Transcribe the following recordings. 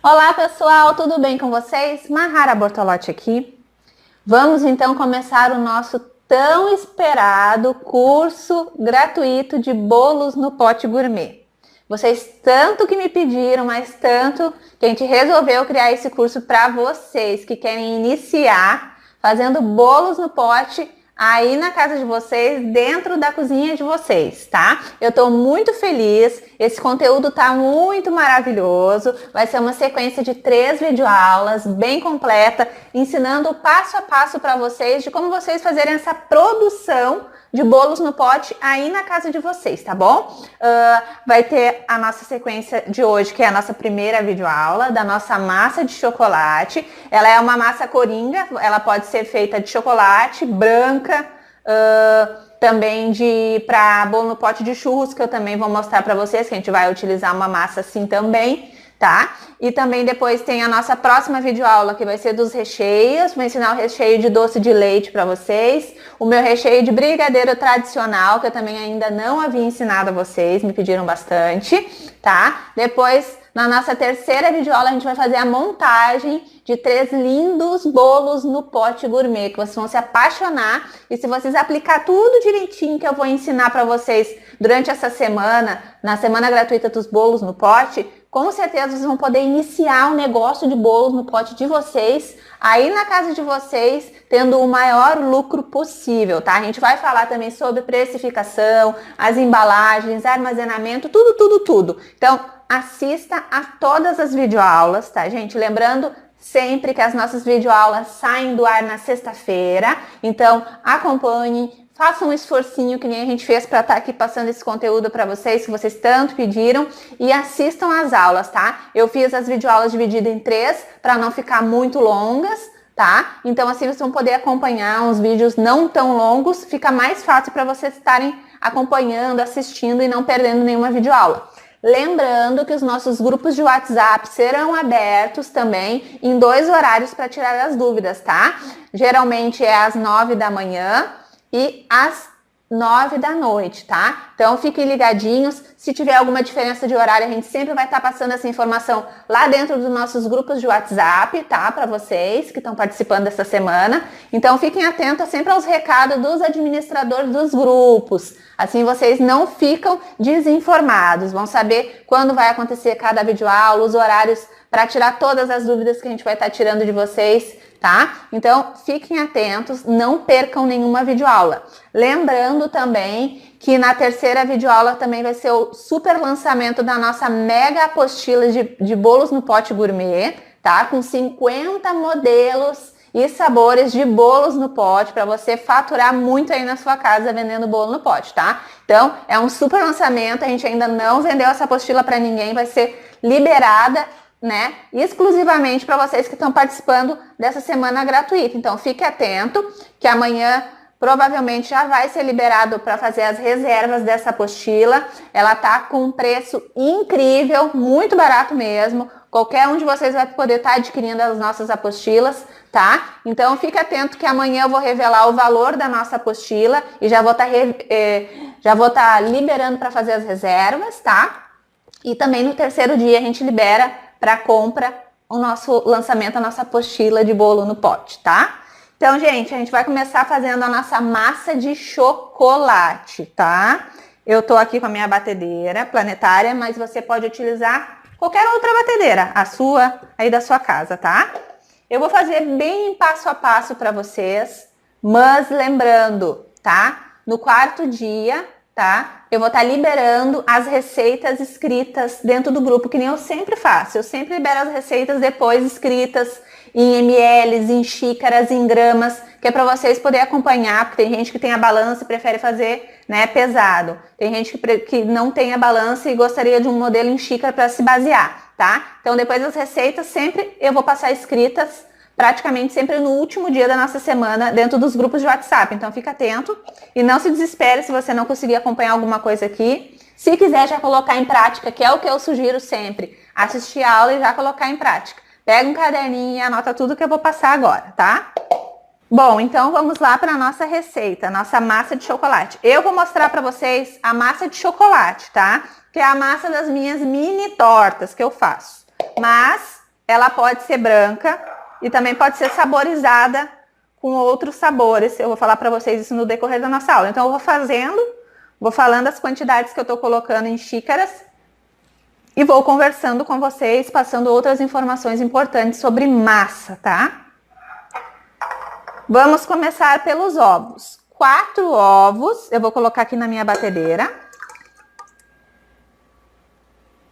Olá pessoal, tudo bem com vocês? Mahara Bortolotti aqui. Vamos então começar o nosso tão esperado curso gratuito de bolos no pote gourmet. Vocês tanto que me pediram, mas tanto que a gente resolveu criar esse curso para vocês que querem iniciar fazendo bolos no pote aí na casa de vocês, dentro da cozinha de vocês, tá? Eu tô muito feliz, esse conteúdo tá muito maravilhoso, vai ser uma sequência de 3 videoaulas bem completa, ensinando passo a passo para vocês de como vocês fazerem essa produção de bolos no pote aí na casa de vocês, tá bom? Vai ter a nossa sequência de hoje, que é a nossa primeira videoaula, da nossa massa de chocolate. Ela é uma massa coringa, ela pode ser feita de chocolate, branca, também para bolo no pote de churros, que eu também vou mostrar para vocês, que a gente vai utilizar uma massa assim também, tá? E também depois tem a nossa próxima videoaula, que vai ser dos recheios. Vou ensinar o recheio de doce de leite para vocês. O meu recheio de brigadeiro tradicional, que eu também ainda não havia ensinado a vocês, me pediram bastante, tá? Depois, na nossa terceira videoaula, a gente vai fazer a montagem de 3 lindos bolos no pote gourmet, que vocês vão se apaixonar. E se vocês aplicar tudo direitinho que eu vou ensinar para vocês durante essa semana, na semana gratuita dos bolos no pote, com certeza vocês vão poder iniciar um negócio de bolos no pote de vocês, aí na casa de vocês, tendo o maior lucro possível, tá? A gente vai falar também sobre precificação, as embalagens, armazenamento, tudo. Então, assista a todas as videoaulas, tá, gente? Lembrando sempre que as nossas videoaulas saem do ar na sexta-feira, então acompanhem. Faça um esforcinho que nem a gente fez para estar aqui passando esse conteúdo para vocês, que vocês tanto pediram, e assistam às aulas, tá? Eu fiz as videoaulas divididas em 3 para não ficar muito longas, tá? Então assim vocês vão poder acompanhar uns vídeos não tão longos, fica mais fácil para vocês estarem acompanhando, assistindo e não perdendo nenhuma videoaula. Lembrando que os nossos grupos de WhatsApp serão abertos também em 2 horários para tirar as dúvidas, tá? Geralmente é às 9 da manhã e às 9 da noite, tá? Então fiquem ligadinhos, se tiver alguma diferença de horário, a gente sempre vai estar passando essa informação lá dentro dos nossos grupos de WhatsApp, tá? Para vocês que estão participando dessa semana. Então fiquem atentos sempre aos recados dos administradores dos grupos, assim vocês não ficam desinformados, vão saber quando vai acontecer cada videoaula, os horários para tirar todas as dúvidas que a gente vai estar tirando de vocês, tá? Então, fiquem atentos, não percam nenhuma videoaula. Lembrando também que na terceira videoaula também vai ser o super lançamento da nossa mega apostila de bolos no pote gourmet, tá? Com 50 modelos e sabores de bolos no pote para você faturar muito aí na sua casa vendendo bolo no pote, tá? Então, é um super lançamento, a gente ainda não vendeu essa apostila para ninguém, vai ser liberada, né, exclusivamente para vocês que estão participando dessa semana gratuita. Então fique atento que amanhã provavelmente já vai ser liberado para fazer as reservas dessa apostila. Ela tá com um preço incrível, muito barato mesmo. Qualquer um de vocês vai poder estar adquirindo as nossas apostilas, tá? Então fique atento que amanhã eu vou revelar o valor da nossa apostila e já vou estar liberando para fazer as reservas, tá? E também no terceiro dia a gente libera para compra o nosso lançamento, a nossa apostila de bolo no pote, tá? Então, gente, a gente vai começar fazendo a nossa massa de chocolate, tá? Eu tô aqui com a minha batedeira planetária, mas você pode utilizar qualquer outra batedeira, a sua, aí da sua casa, tá? Eu vou fazer bem passo a passo para vocês, mas lembrando, tá? No 4º dia, tá? Eu vou estar liberando as receitas escritas dentro do grupo, que nem eu sempre faço. Eu sempre libero as receitas depois escritas em ml, em xícaras, em gramas, que é para vocês poderem acompanhar, porque tem gente que tem a balança e prefere fazer, né, pesado. Tem gente que não tem a balança e gostaria de um modelo em xícara para se basear, tá? Então depois das receitas sempre eu vou passar escritas, praticamente sempre no último dia da nossa semana dentro dos grupos de WhatsApp. Então fica atento e não se desespere se você não conseguir acompanhar alguma coisa aqui. Se quiser já colocar em prática, que é o que eu sugiro sempre, assistir a aula e já colocar em prática. Pega um caderninho e anota tudo que eu vou passar agora, tá? Bom, então vamos lá para a nossa receita, nossa massa de chocolate. Eu vou mostrar para vocês a massa de chocolate, tá? Que é a massa das minhas mini tortas que eu faço. Mas ela pode ser branca e também pode ser saborizada com outros sabores. Eu vou falar para vocês isso no decorrer da nossa aula. Então eu vou falando as quantidades que eu tô colocando em xícaras e vou conversando com vocês, passando outras informações importantes sobre massa, tá? Vamos começar pelos ovos. 4 ovos, eu vou colocar aqui na minha batedeira.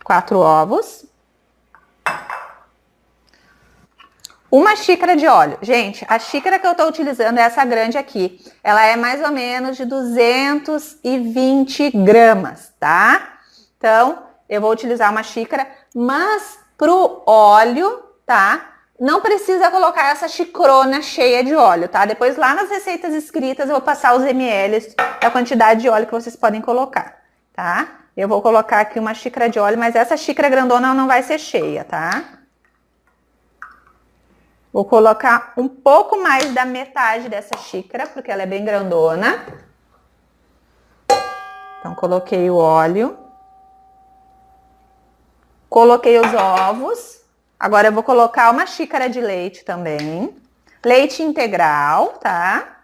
4 ovos. 1 xícara de óleo. Gente, a xícara que eu tô utilizando é essa grande aqui. Ela é mais ou menos de 220 gramas, tá? Então, eu vou utilizar 1 xícara, mas pro óleo, tá? Não precisa colocar essa xicrona cheia de óleo, tá? Depois lá nas receitas escritas eu vou passar os ml da quantidade de óleo que vocês podem colocar, tá? Eu vou colocar aqui 1 xícara de óleo, mas essa xícara grandona não vai ser cheia, tá? Vou colocar um pouco mais da metade dessa xícara, porque ela é bem grandona. Então, coloquei o óleo. Coloquei os ovos. Agora eu vou colocar 1 xícara de leite também. Leite integral, tá?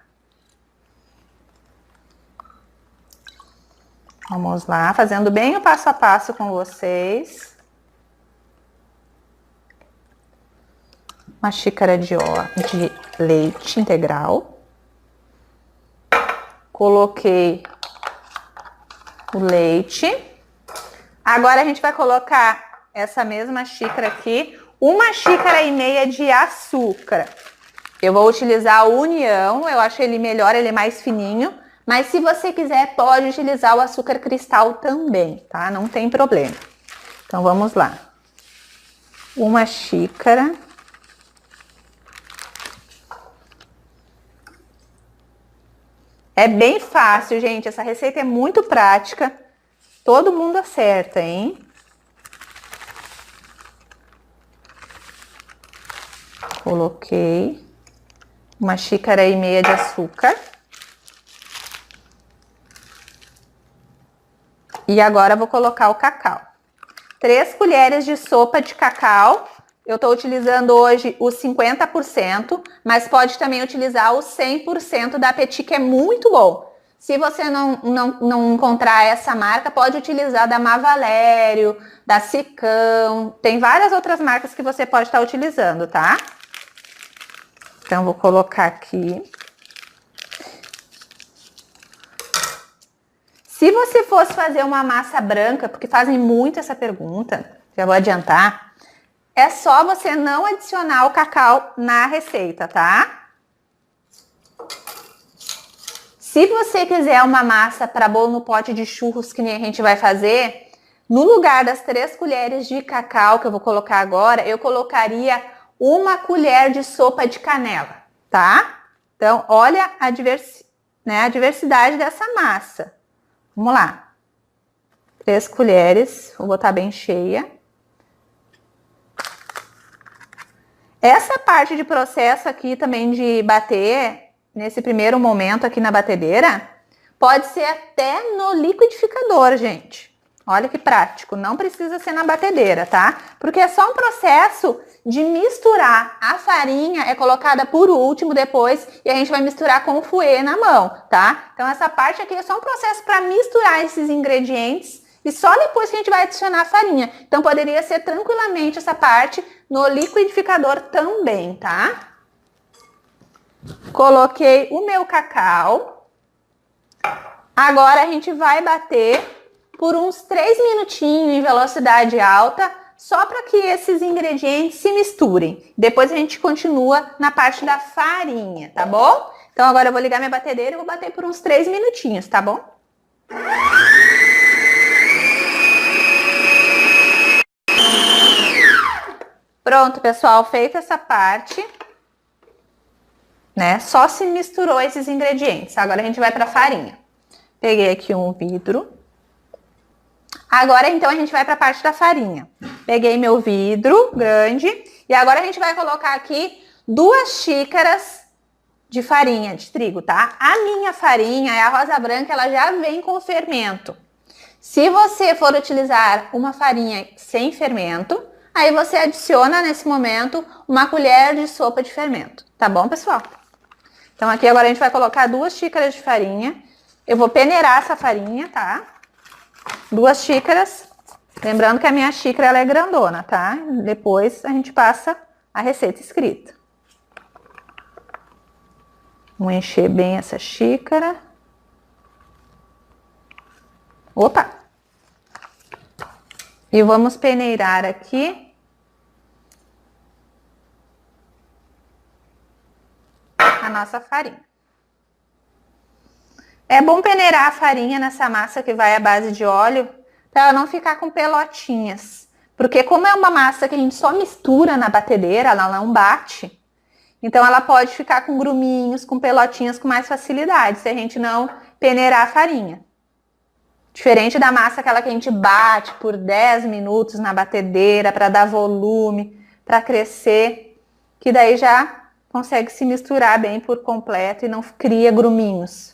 Vamos lá, fazendo bem o passo a passo com vocês. 1 xícara de leite integral. Coloquei o leite. Agora a gente vai colocar essa mesma xícara aqui, 1,5 xícaras de açúcar. Eu vou utilizar o União, eu acho ele melhor, ele é mais fininho. Mas se você quiser, pode utilizar o açúcar cristal também, tá? Não tem problema. Então vamos lá. 1 xícara. É bem fácil, gente. Essa receita é muito prática. Todo mundo acerta, hein? Coloquei 1,5 xícaras de açúcar. E agora vou colocar o cacau. 3 colheres de sopa de cacau. Eu tô utilizando hoje o 50%, mas pode também utilizar o 100% da Petit, que é muito bom. Se você não encontrar essa marca, pode utilizar da Mavalério, da Sicão. Tem várias outras marcas que você pode estar utilizando, tá? Então, vou colocar aqui. Se você fosse fazer uma massa branca, porque fazem muito essa pergunta, já vou adiantar, é só você não adicionar o cacau na receita, tá? Se você quiser uma massa para bolo no pote de churros, que nem a gente vai fazer, no lugar das 3 colheres de cacau que eu vou colocar agora, eu colocaria 1 colher de sopa de canela, tá? Então, olha a diversidade dessa massa. Vamos lá. 3 colheres, vou botar bem cheia. Essa parte de processo aqui também de bater, nesse primeiro momento aqui na batedeira, pode ser até no liquidificador, gente. Olha que prático, não precisa ser na batedeira, tá? Porque é só um processo de misturar. A farinha é colocada por último depois e a gente vai misturar com o fouet na mão, tá? Então essa parte aqui é só um processo para misturar esses ingredientes e só depois que a gente vai adicionar a farinha. Então poderia ser tranquilamente essa parte no liquidificador também, tá? Coloquei o meu cacau. Agora a gente vai bater por uns 3 minutinhos em velocidade alta, só para que esses ingredientes se misturem. Depois a gente continua na parte da farinha, tá bom? Então agora eu vou ligar minha batedeira e vou bater por uns 3 minutinhos, tá bom? Pronto, pessoal, feita essa parte, né? Só se misturou esses ingredientes. Agora a gente vai para a farinha. Peguei aqui um vidro. Agora, então, a gente vai para a parte da farinha. Peguei meu vidro grande e agora a gente vai colocar aqui 2 xícaras de farinha de trigo, tá? A minha farinha é a rosa branca, ela já vem com fermento. Se você for utilizar uma farinha sem fermento, Aí você adiciona nesse momento uma colher de sopa de fermento, tá bom, pessoal? Então aqui agora a gente vai colocar 2 xícaras de farinha. Eu vou peneirar essa farinha, tá? 2 xícaras. Lembrando que a minha xícara ela é grandona, tá? Depois a gente passa a receita escrita. Vou encher bem essa xícara. Opa! E vamos peneirar aqui a nossa farinha. É bom peneirar a farinha nessa massa que vai à base de óleo, para ela não ficar com pelotinhas. Porque como é uma massa que a gente só mistura na batedeira, ela não bate, então ela pode ficar com gruminhos, com pelotinhas com mais facilidade, se a gente não peneirar a farinha. Diferente da massa aquela que a gente bate por 10 minutos na batedeira para dar volume, para crescer, que daí já consegue se misturar bem por completo e não cria gruminhos.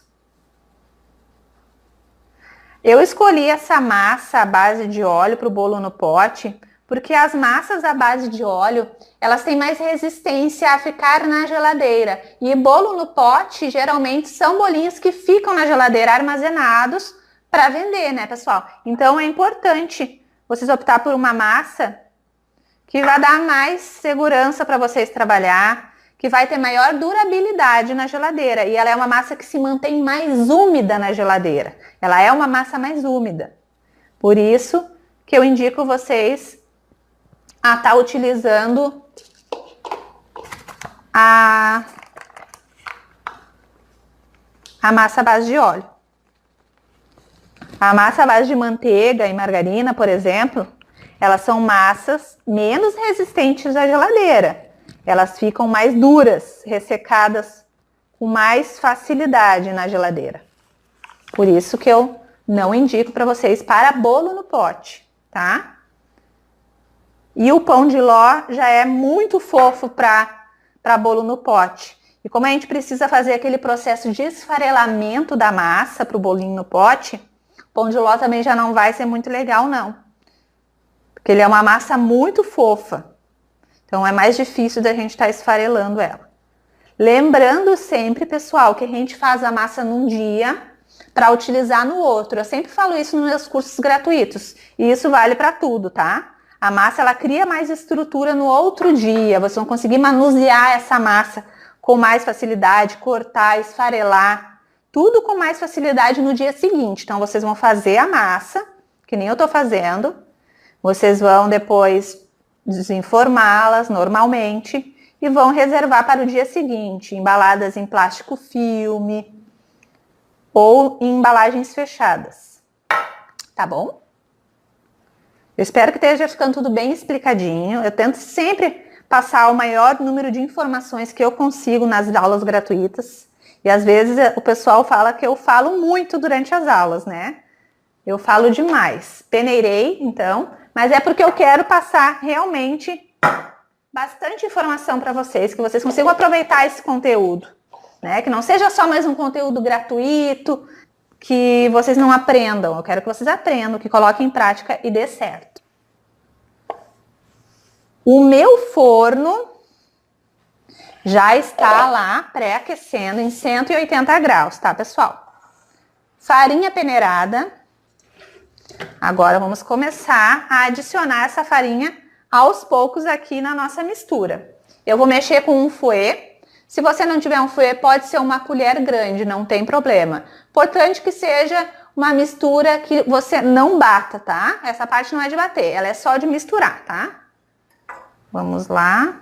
Eu escolhi essa massa à base de óleo para o bolo no pote, porque as massas à base de óleo, elas têm mais resistência a ficar na geladeira. E bolo no pote, geralmente, são bolinhos que ficam na geladeira armazenados para vender, né, pessoal? Então, é importante vocês optar por uma massa que vai dar mais segurança para vocês trabalhar, que vai ter maior durabilidade na geladeira. E ela é uma massa que se mantém mais úmida na geladeira. Ela é uma massa mais úmida. Por isso que eu indico vocês a estar utilizando a massa à base de óleo. A massa à base de manteiga e margarina, por exemplo, elas são massas menos resistentes à geladeira. Elas ficam mais duras, ressecadas com mais facilidade na geladeira. Por isso que eu não indico para vocês para bolo no pote, tá? E o pão de ló já é muito fofo para bolo no pote. E como a gente precisa fazer aquele processo de esfarelamento da massa para o bolinho no pote, o pão de ló também já não vai ser muito legal, não. Porque ele é uma massa muito fofa. Então, é mais difícil da gente estar esfarelando ela. Lembrando sempre, pessoal, que a gente faz a massa num dia para utilizar no outro. Eu sempre falo isso nos meus cursos gratuitos. E isso vale para tudo, tá? A massa, ela cria mais estrutura no outro dia. Vocês vão conseguir manusear essa massa com mais facilidade, cortar, esfarelar. Tudo com mais facilidade no dia seguinte. Então, vocês vão fazer a massa, que nem eu tô fazendo. Vocês vão depois desenformá-las normalmente e vão reservar para o dia seguinte, embaladas em plástico filme ou em embalagens fechadas. Tá bom? Eu espero que esteja ficando tudo bem explicadinho. Eu tento sempre passar o maior número de informações que eu consigo nas aulas gratuitas. E às vezes o pessoal fala que eu falo muito durante as aulas, né? Eu falo demais. Peneirei, então, mas é porque eu quero passar realmente bastante informação para vocês, que vocês consigam aproveitar esse conteúdo, né? Que não seja só mais um conteúdo gratuito, que vocês não aprendam. Eu quero que vocês aprendam, que coloquem em prática e dê certo. O meu forno já está lá pré-aquecendo em 180 graus, tá, pessoal? Farinha peneirada. Agora vamos começar a adicionar essa farinha aos poucos aqui na nossa mistura. Eu vou mexer com um fouet. Se você não tiver um fouet, pode ser uma colher grande, não tem problema. Importante que seja uma mistura que você não bata, tá? Essa parte não é de bater, ela é só de misturar, tá? Vamos lá.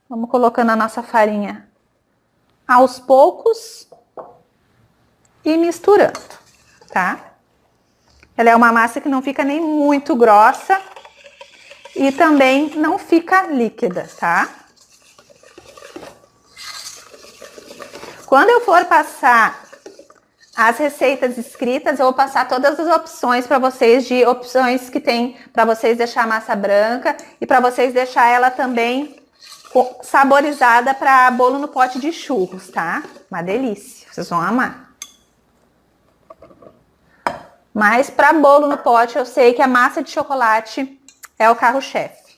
Vamos colocando a nossa farinha aos poucos e misturando, tá? Ela é uma massa que não fica nem muito grossa e também não fica líquida, tá? Quando eu for passar as receitas escritas, eu vou passar todas as opções para vocês, de opções que tem para vocês deixar a massa branca e para vocês deixar ela também saborizada para bolo no pote de churros, tá? Uma delícia, vocês vão amar. Mas para bolo no pote, eu sei que a massa de chocolate é o carro-chefe.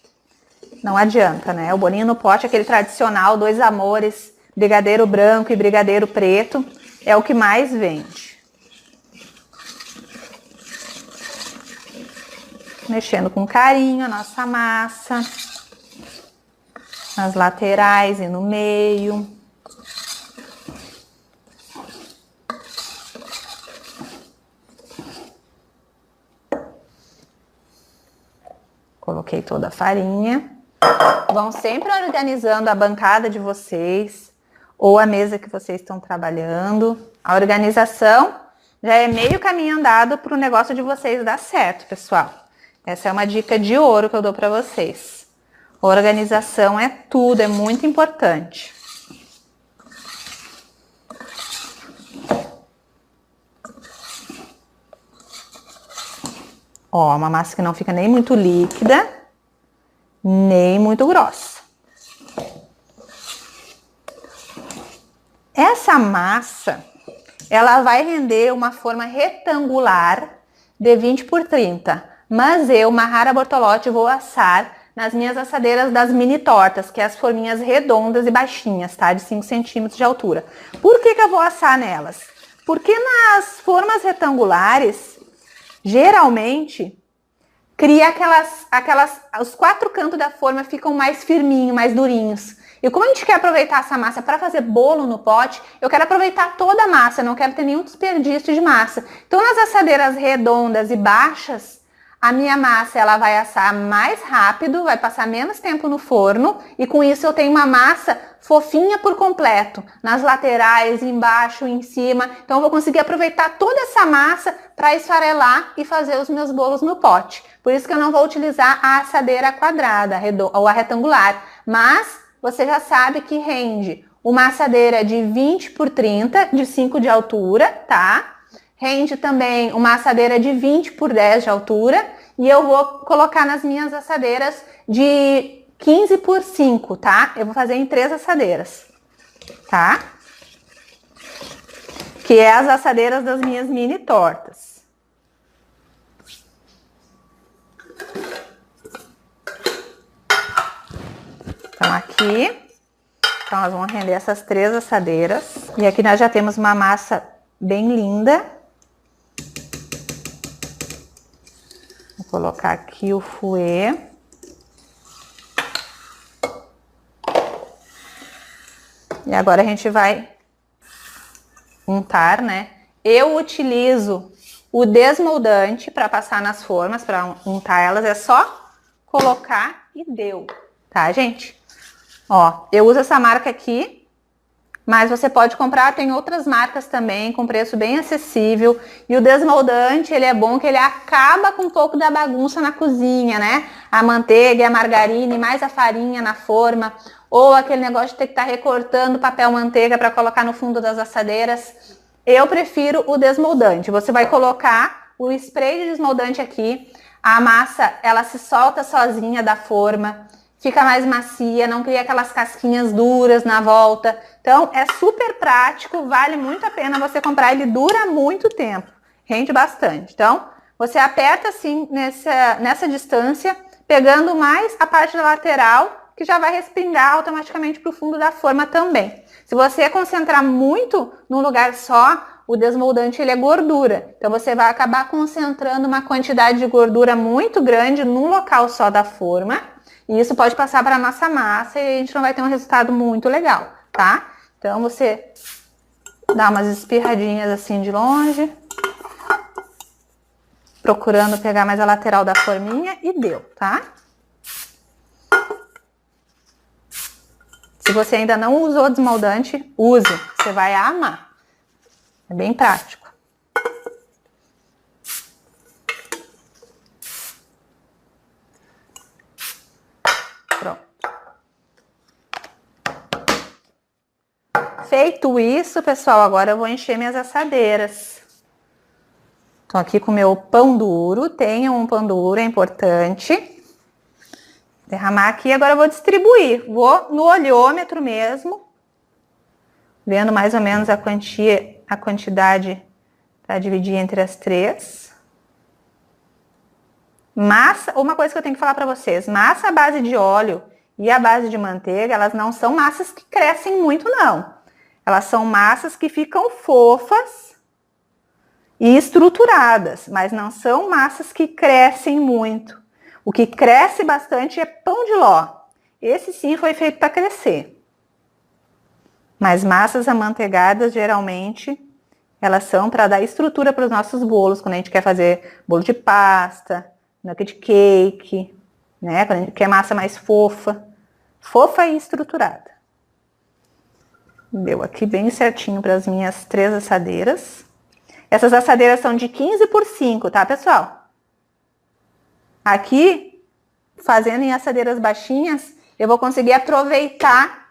não adianta, né? O bolinho no pote, aquele tradicional, dois amores, brigadeiro branco e brigadeiro preto, é o que mais vende. Mexendo com carinho a nossa massa, nas laterais e no meio. Coloquei toda a farinha. Vão sempre organizando a bancada de vocês ou a mesa que vocês estão trabalhando. A organização já é meio caminho andado para o negócio de vocês dar certo, pessoal. Essa é uma dica de ouro que eu dou para vocês. Organização é tudo, é muito importante. Ó, uma massa que não fica nem muito líquida, nem muito grossa. Essa massa, ela vai render uma forma retangular de 20 por 30. Mas eu, Mahara Bortolotti, vou assar nas minhas assadeiras das mini tortas, que é as forminhas redondas e baixinhas, tá? De 5 centímetros de altura. Por que eu vou assar nelas? Porque nas formas retangulares, geralmente, cria os 4 cantos da forma ficam mais firminhos, mais durinhos. E como a gente quer aproveitar essa massa para fazer bolo no pote, eu quero aproveitar toda a massa, não quero ter nenhum desperdício de massa. Então, nas assadeiras redondas e baixas, a minha massa ela vai assar mais rápido, vai passar menos tempo no forno e com isso eu tenho uma massa fofinha por completo, nas laterais, embaixo, em cima. Então eu vou conseguir aproveitar toda essa massa para esfarelar e fazer os meus bolos no pote. Por isso que eu não vou utilizar a assadeira quadrada ou a retangular, mas você já sabe que rende uma assadeira de 20 por 30, de 5 de altura, tá? Rende também uma assadeira de 20 por 10 de altura e eu vou colocar nas minhas assadeiras de 15 por 5, tá? Eu vou fazer em 3 assadeiras, tá? Que é as assadeiras das minhas mini tortas. Então aqui, então nós vamos render essas 3 assadeiras. E aqui nós já temos uma massa bem linda. Vou colocar aqui o fouet. E agora a gente vai untar, né? Eu utilizo o desmoldante para passar nas formas, para untar elas. É só colocar e deu, tá, gente? Ó, eu uso essa marca aqui. Mas você pode comprar, tem outras marcas também, com preço bem acessível. E o desmoldante, ele é bom que ele acaba com um pouco da bagunça na cozinha, né? A manteiga e a margarina, e mais a farinha na forma. Ou aquele negócio de ter que estar recortando papel manteiga para colocar no fundo das assadeiras. Eu prefiro o desmoldante. Você vai colocar o spray de desmoldante aqui. A massa, ela se solta sozinha da forma. Fica mais macia, não cria aquelas casquinhas duras na volta. Então, é super prático, vale muito a pena você comprar. Ele dura muito tempo, rende bastante. Então, você aperta assim nessa distância, pegando mais a parte da lateral, que já vai respingar automaticamente para o fundo da forma também. Se você concentrar muito num lugar só, o desmoldante ele é gordura. Então, você vai acabar concentrando uma quantidade de gordura muito grande num local só da forma. E isso pode passar para a nossa massa e a gente não vai ter um resultado muito legal, tá? Então, você dá umas espirradinhas assim de longe, procurando pegar mais a lateral da forminha e deu, tá? Se você ainda não usou desmoldante, use, você vai amar. É bem prático. Pronto. Feito isso, pessoal, agora eu vou encher minhas assadeiras. Tô aqui com o meu pão duro, tenha um pão duro, é importante. Derramar aqui, agora eu vou distribuir. Vou no olhômetro mesmo, vendo mais ou menos a quantidade para dividir entre as 3. Massa, uma coisa que eu tenho que falar para vocês, massa à base de óleo, e a base de manteiga, elas não são massas que crescem muito, não. Elas são massas que ficam fofas e estruturadas, mas não são massas que crescem muito. O que cresce bastante é pão de ló. Esse sim foi feito para crescer. Mas massas amanteigadas, geralmente, elas são para dar estrutura para os nossos bolos, quando a gente quer fazer bolo de pasta, nugget cake, né? Quando a gente quer massa mais fofa. Fofa e estruturada. Deu aqui bem certinho para as minhas 3 assadeiras. Essas assadeiras são de 15 por 5, tá, pessoal? Aqui, fazendo em assadeiras baixinhas, eu vou conseguir aproveitar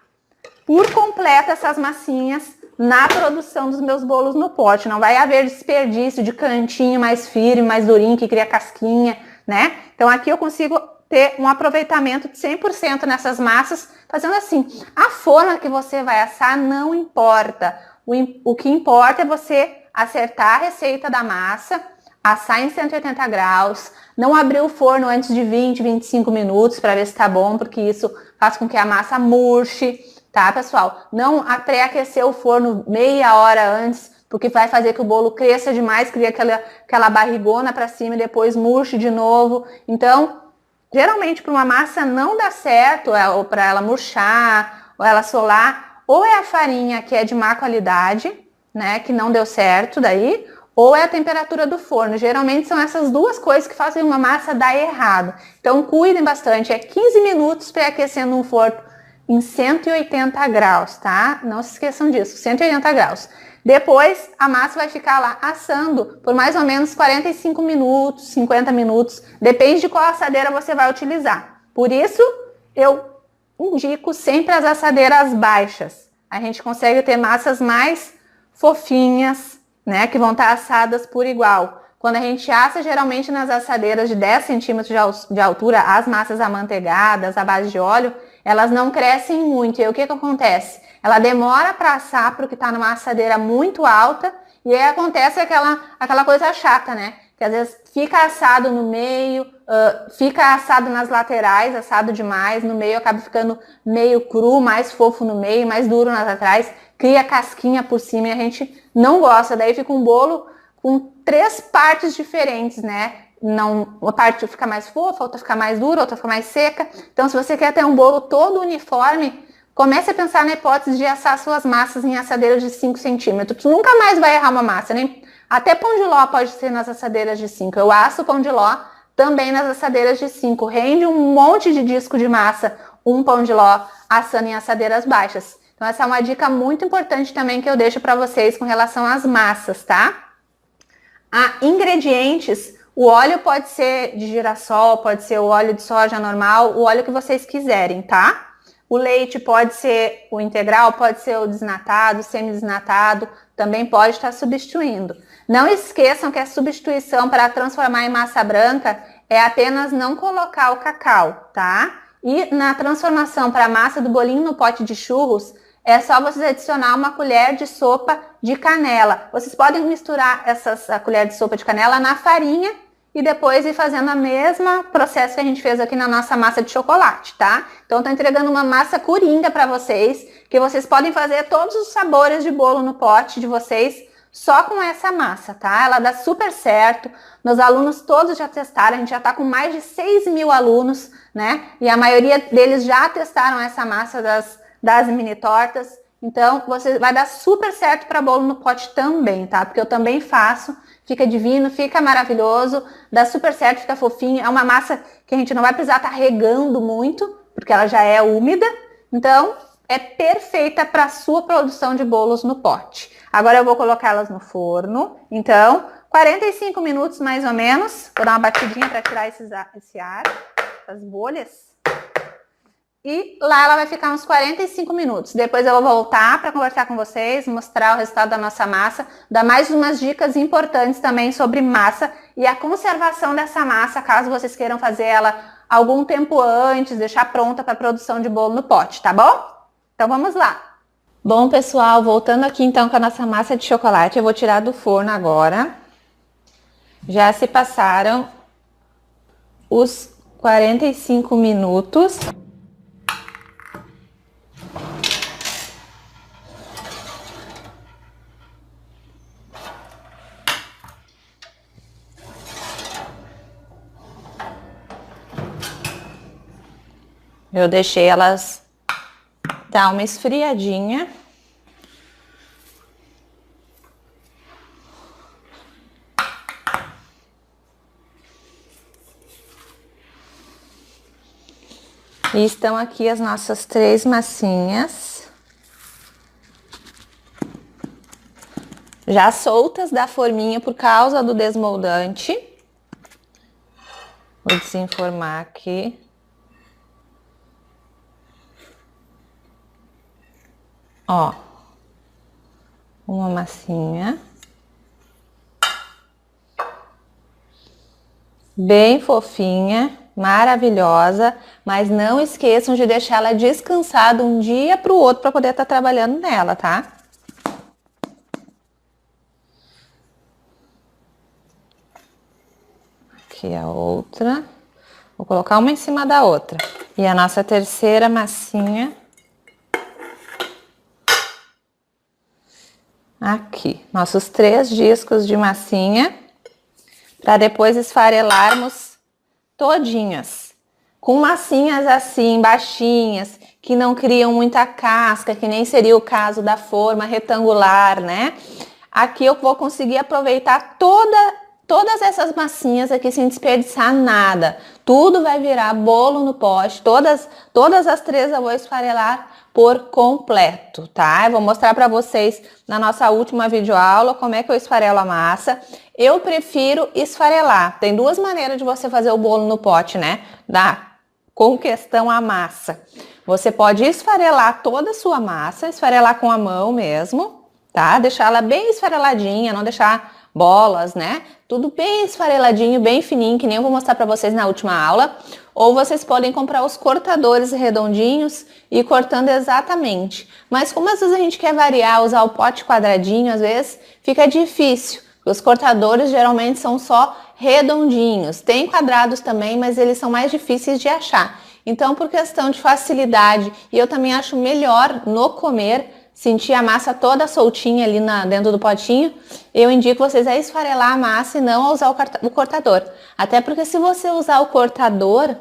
por completo essas massinhas na produção dos meus bolos no pote. Não vai haver desperdício de cantinho mais firme, mais durinho, que cria casquinha, né? Então aqui eu consigo ter um aproveitamento de 100% nessas massas, fazendo assim. A forma que você vai assar não importa. O que importa é você acertar a receita da massa, assar em 180 graus, não abrir o forno antes de 20, 25 minutos para ver se tá bom, porque isso faz com que a massa murche, tá, pessoal? Não pré-aquecer o forno meia hora antes, porque vai fazer que o bolo cresça demais, cria aquela barrigona para cima e depois murche de novo. Então, geralmente para uma massa não dá certo, ou para ela murchar, ou ela solar, ou é a farinha que é de má qualidade, né, que não deu certo daí, ou é a temperatura do forno. Geralmente são essas duas coisas que fazem uma massa dar errado. Então cuidem bastante, é 15 minutos pré-aquecendo um forno em 180 graus, tá? Não se esqueçam disso, 180 graus. Depois a massa vai ficar lá assando por mais ou menos 45 minutos, 50 minutos, depende de qual assadeira você vai utilizar. Por isso eu indico sempre as assadeiras baixas. A gente consegue ter massas mais fofinhas, né, que vão estar assadas por igual. Quando a gente assa, geralmente nas assadeiras de 10 centímetros de altura, as massas amanteigadas, à base de óleo, elas não crescem muito. E aí, o que acontece? Ela demora para assar porque está numa assadeira muito alta, e aí acontece aquela coisa chata, né? Que às vezes fica assado no meio, fica assado nas laterais, assado demais, no meio acaba ficando meio cru, mais fofo no meio, mais duro nas laterais, cria casquinha por cima e a gente não gosta. Daí fica um bolo com 3 partes diferentes, né? Não, uma parte fica mais fofa, outra fica mais dura, outra fica mais seca. Então, se você quer ter um bolo todo uniforme, comece a pensar na hipótese de assar suas massas em assadeiras de 5 centímetros. Tu nunca mais vai errar uma massa, né? Até pão de ló pode ser nas assadeiras de 5. Eu asso pão de ló também nas assadeiras de 5. Rende um monte de disco de massa, um pão de ló assando em assadeiras baixas. Então, essa é uma dica muito importante também que eu deixo para vocês com relação às massas, tá? Ingredientes, o óleo pode ser de girassol, pode ser o óleo de soja normal, o óleo que vocês quiserem, tá? O leite pode ser o integral, pode ser o desnatado, semi-desnatado, também pode estar substituindo. Não esqueçam que a substituição para transformar em massa branca é apenas não colocar o cacau, tá? E na transformação para a massa do bolinho no pote de churros, é só vocês adicionar uma colher de sopa de canela. Vocês podem misturar a colher de sopa de canela na farinha e depois ir fazendo o mesmo processo que a gente fez aqui na nossa massa de chocolate, tá? Então, eu tô entregando uma massa coringa para vocês, que vocês podem fazer todos os sabores de bolo no pote de vocês só com essa massa, tá? Ela dá super certo. Meus alunos todos já testaram, a gente já tá com mais de 6.000 alunos, né? E a maioria deles já testaram essa massa das mini tortas. Então, você vai dar super certo para bolo no pote também, tá? Porque eu também faço. Fica divino, fica maravilhoso, dá super certo, fica fofinho. É uma massa que a gente não vai precisar estar regando muito, porque ela já é úmida. Então, é perfeita para a sua produção de bolos no pote. Agora eu vou colocá-las no forno. Então, 45 minutos mais ou menos. Vou dar uma batidinha para tirar esse ar, as bolhas. E lá ela vai ficar uns 45 minutos. Depois eu vou voltar para conversar com vocês, mostrar o resultado da nossa massa, dar mais umas dicas importantes também sobre massa e a conservação dessa massa, caso vocês queiram fazer ela algum tempo antes, deixar pronta para produção de bolo no pote, tá bom? Então vamos lá. Bom, pessoal, voltando aqui então com a nossa massa de chocolate, eu vou tirar do forno agora. Já se passaram os 45 minutos. Eu deixei elas dar uma esfriadinha. E estão aqui as nossas 3 massinhas. Já soltas da forminha por causa do desmoldante. Vou desenformar aqui. Ó. Uma massinha. Bem fofinha. Maravilhosa, mas não esqueçam de deixar ela descansada um dia para o outro para poder estar trabalhando nela, tá? Aqui a outra. Vou colocar uma em cima da outra. E a nossa terceira massinha. Aqui. Nossos 3 discos de massinha. Para depois esfarelarmos todinhas, com massinhas assim, baixinhas, que não criam muita casca, que nem seria o caso da forma retangular, né? Aqui eu vou conseguir aproveitar todas essas massinhas aqui sem desperdiçar nada. Tudo vai virar bolo no pote, todas as 3 eu vou esfarelar por completo, tá? Eu vou mostrar para vocês na nossa última videoaula como é que eu esfarelo a massa. Eu prefiro esfarelar. Tem 2 maneiras de você fazer o bolo no pote, né? Com questão à massa. Você pode esfarelar toda a sua massa, esfarelar com a mão mesmo, tá? Deixar ela bem esfareladinha, não deixar bolas, né? Tudo bem esfareladinho, bem fininho, que nem eu vou mostrar para vocês na última aula. Ou vocês podem comprar os cortadores redondinhos e ir cortando exatamente. Mas como às vezes a gente quer variar, usar o pote quadradinho, às vezes fica difícil. Os cortadores geralmente são só redondinhos. Tem quadrados também, mas eles são mais difíceis de achar. Então, por questão de facilidade, e eu também acho melhor no comer, sentir a massa toda soltinha ali dentro do potinho, eu indico vocês a esfarelar a massa e não a usar o cortador. Até porque se você usar o cortador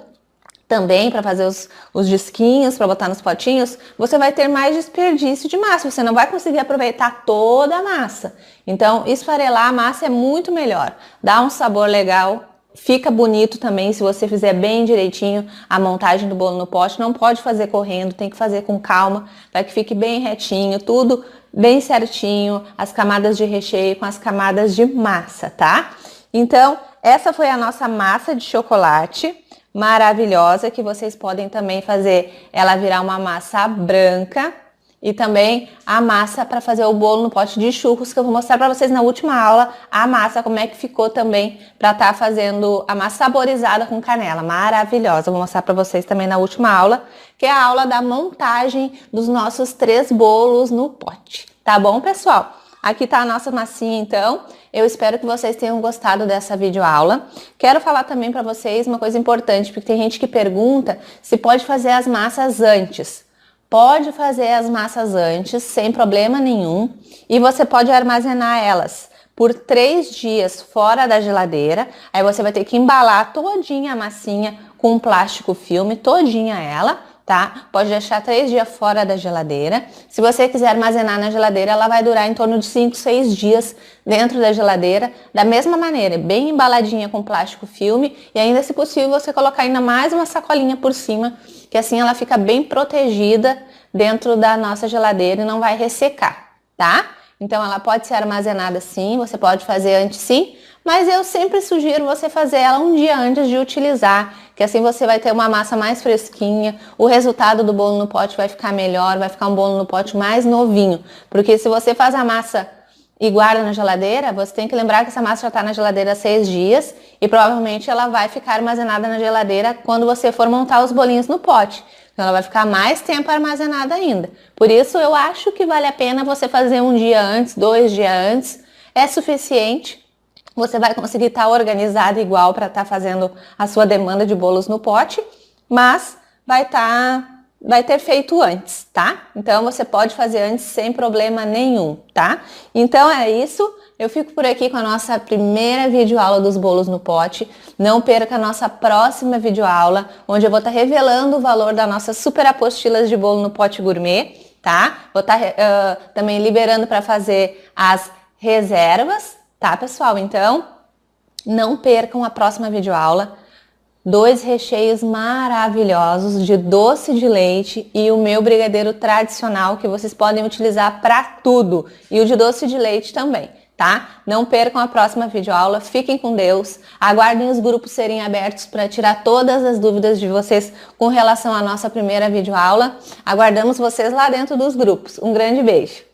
também para fazer os disquinhos, para botar nos potinhos, você vai ter mais desperdício de massa, você não vai conseguir aproveitar toda a massa. Então, esfarelar a massa é muito melhor, dá um sabor legal, fica bonito também se você fizer bem direitinho a montagem do bolo no pote. Não pode fazer correndo, tem que fazer com calma, para que fique bem retinho, tudo bem certinho, as camadas de recheio com as camadas de massa, tá? Então, essa foi a nossa massa de chocolate maravilhosa, que vocês podem também fazer ela virar uma massa branca e também a massa para fazer o bolo no pote de churros, que eu vou mostrar para vocês na última aula a massa, como é que ficou também para estar fazendo a massa saborizada com canela, maravilhosa. Eu vou mostrar para vocês também na última aula, que é a aula da montagem dos nossos 3 bolos no pote, tá bom, pessoal? Aqui tá a nossa massinha, então. Eu espero que vocês tenham gostado dessa videoaula. Quero falar também para vocês uma coisa importante, porque tem gente que pergunta se pode fazer as massas antes. Pode fazer as massas antes, sem problema nenhum. E você pode armazenar elas por 3 dias fora da geladeira. Aí você vai ter que embalar todinha a massinha com um plástico filme, todinha ela, tá? Pode deixar 3 dias fora da geladeira. Se você quiser armazenar na geladeira, ela vai durar em torno de 5, 6 dias dentro da geladeira, da mesma maneira, bem embaladinha com plástico filme, e ainda, se possível, você colocar ainda mais uma sacolinha por cima, que assim ela fica bem protegida dentro da nossa geladeira e não vai ressecar, tá? Então ela pode ser armazenada sim, você pode fazer antes sim, mas eu sempre sugiro você fazer ela um dia antes de utilizar, que assim você vai ter uma massa mais fresquinha, o resultado do bolo no pote vai ficar melhor, vai ficar um bolo no pote mais novinho, porque se você faz a massa e guarda na geladeira, você tem que lembrar que essa massa já está na geladeira há 6 dias e provavelmente ela vai ficar armazenada na geladeira quando você for montar os bolinhos no pote. Então ela vai ficar mais tempo armazenada ainda. Por isso eu acho que vale a pena você fazer um dia antes, 2 dias antes, é suficiente. Você vai conseguir estar organizado igual para estar fazendo a sua demanda de bolos no pote, mas vai ter feito antes, tá? Então você pode fazer antes sem problema nenhum, tá? Então é isso. Eu fico por aqui com a nossa primeira videoaula dos bolos no pote. Não perca a nossa próxima videoaula, onde eu vou estar revelando o valor das nossas super apostilas de bolo no pote gourmet, tá? Vou estar também liberando para fazer as reservas, tá, pessoal? Então, não percam a próxima videoaula. 2 recheios maravilhosos de doce de leite e o meu brigadeiro tradicional que vocês podem utilizar para tudo. E o de doce de leite também, tá? Não percam a próxima videoaula, fiquem com Deus, aguardem os grupos serem abertos para tirar todas as dúvidas de vocês com relação à nossa primeira videoaula. Aguardamos vocês lá dentro dos grupos. Um grande beijo!